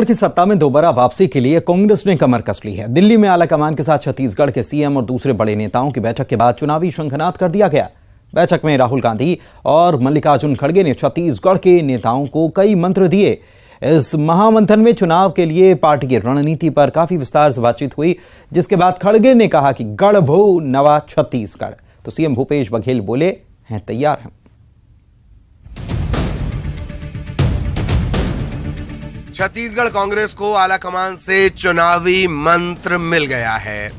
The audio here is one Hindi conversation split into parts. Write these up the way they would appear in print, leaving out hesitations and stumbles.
की सत्ता में दोबारा वापसी के लिए कांग्रेस ने कमर कस ली है। दिल्ली में आलाकमान के साथ छत्तीसगढ़ के सीएम और दूसरे बड़े नेताओं की बैठक के बाद चुनावी शंखनाद कर दिया गया। बैठक में राहुल गांधी और मल्लिकार्जुन खड़गे ने छत्तीसगढ़ के नेताओं को कई मंत्र दिए। इस महामंथन में चुनाव के लिए पार्टी की रणनीति पर काफी विस्तार से बातचीत हुई, जिसके बाद खड़गे ने कहा कि गढ़ नवा छत्तीसगढ़। तो सीएम भूपेश बघेल बोले हैं तैयार हैं। छत्तीसगढ़ कांग्रेस को आलाकमान से चुनावी मंत्र मिल गया है।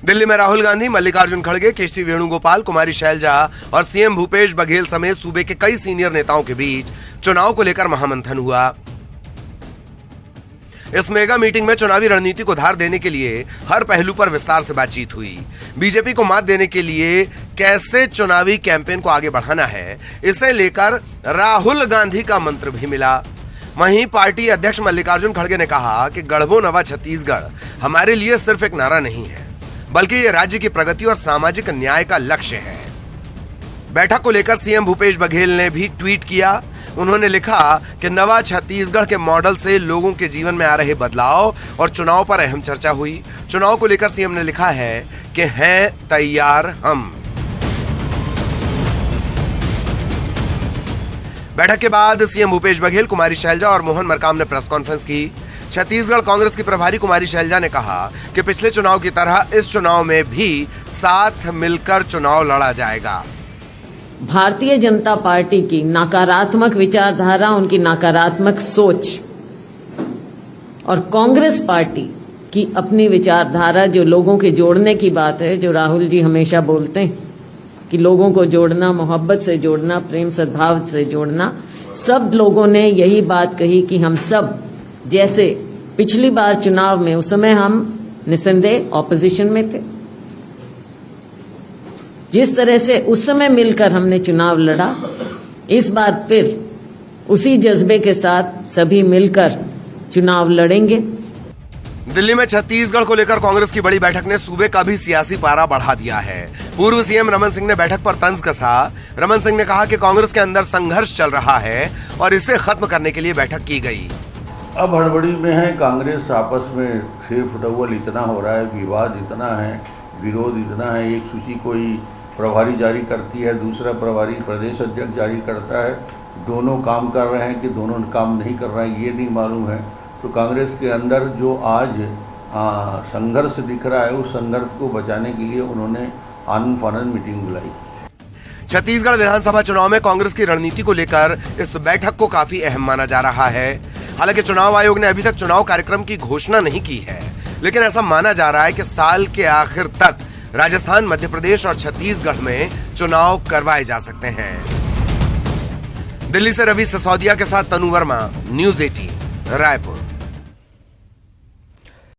दिल्ली में राहुल गांधी, मल्लिकार्जुन खड़गे, केशरी वेणुगोपाल, कुमारी शैलजा और सीएम भूपेश बघेल समेत सूबे के कई सीनियर नेताओं के बीच चुनाव को लेकर महामंथन हुआ। इस मेगा मीटिंग में चुनावी रणनीति को धार देने के लिए हर पहलू पर विस्तार से बातचीत हुई। बीजेपी को मात देने के लिए कैसे चुनावी कैंपेन को आगे बढ़ाना है, इसे लेकर राहुल गांधी का मंत्र भी मिला। वहीं पार्टी अध्यक्ष मल्लिकार्जुन खड़गे ने कहा कि गढ़बो नवा छत्तीसगढ़ हमारे लिए सिर्फ एक नारा नहीं है, बल्कि ये राज्य की प्रगति और सामाजिक न्याय का लक्ष्य है। बैठक को लेकर सीएम भूपेश बघेल ने भी ट्वीट किया। उन्होंने लिखा कि नवा छत्तीसगढ़ के मॉडल से लोगों के जीवन में आ रहे बदलाव और चुनाव पर अहम चर्चा हुई। चुनाव को लेकर सीएम ने लिखा है कि हैं तैयार हम। बैठक के बाद सीएम भूपेश बघेल, कुमारी शैलजा और मोहन मरकाम ने प्रेस कॉन्फ्रेंस की। छत्तीसगढ़ कांग्रेस की प्रभारी कुमारी शैलजा ने कहा कि पिछले चुनाव की तरह इस चुनाव में भी साथ मिलकर चुनाव लड़ा जाएगा। भारतीय जनता पार्टी की नकारात्मक विचारधारा, उनकी नकारात्मक सोच और कांग्रेस पार्टी की अपनी विचारधारा जो लोगों के जोड़ने की बात है, जो राहुल जी हमेशा बोलते हैं कि लोगों को जोड़ना, मोहब्बत से जोड़ना, प्रेम सद्भाव से जोड़ना, सब लोगों ने यही बात कही कि हम सब जैसे पिछली बार चुनाव में, उस समय हम निसंदेह ऑपोजिशन में थे, जिस तरह से उस समय मिलकर हमने चुनाव लड़ा, इस बार फिर उसी जज्बे के साथ सभी मिलकर चुनाव लड़ेंगे। दिल्ली में छत्तीसगढ़ को लेकर कांग्रेस की बड़ी बैठक ने सूबे का भी सियासी पारा बढ़ा दिया है। पूर्व सीएम रमन सिंह ने बैठक पर तंज कसा। रमन सिंह ने कहा कि कांग्रेस के अंदर संघर्ष चल रहा है और इसे खत्म करने के लिए बैठक की गई। अब हड़बड़ी में है कांग्रेस, आपस में फेर फुटवल इतना हो रहा है, विवाद इतना है, विरोध इतना है। एक सूची कोई प्रभारी जारी करती है, दूसरा प्रभारी प्रदेश अध्यक्ष जारी करता है। दोनों काम कर रहे हैं कि दोनों काम नहीं कर रहे हैं, ये नहीं मालूम है। तो कांग्रेस के अंदर जो आज संघर्ष दिख रहा है, उस संघर्ष को बचाने के लिए उन्होंने आनंद फानंद मीटिंग बुलाई। छत्तीसगढ़ विधानसभा चुनाव में कांग्रेस की रणनीति को लेकर इस बैठक को काफी अहम माना जा रहा है। हालांकि चुनाव आयोग ने अभी तक चुनाव कार्यक्रम की घोषणा नहीं की है, लेकिन ऐसा माना जा रहा है कि साल के आखिर तक राजस्थान, मध्य प्रदेश और छत्तीसगढ़ में चुनाव करवाए जा सकते हैं। दिल्ली से रवि सिसोदिया के साथ तनु वर्मा, न्यूज़ 18, रायपुर।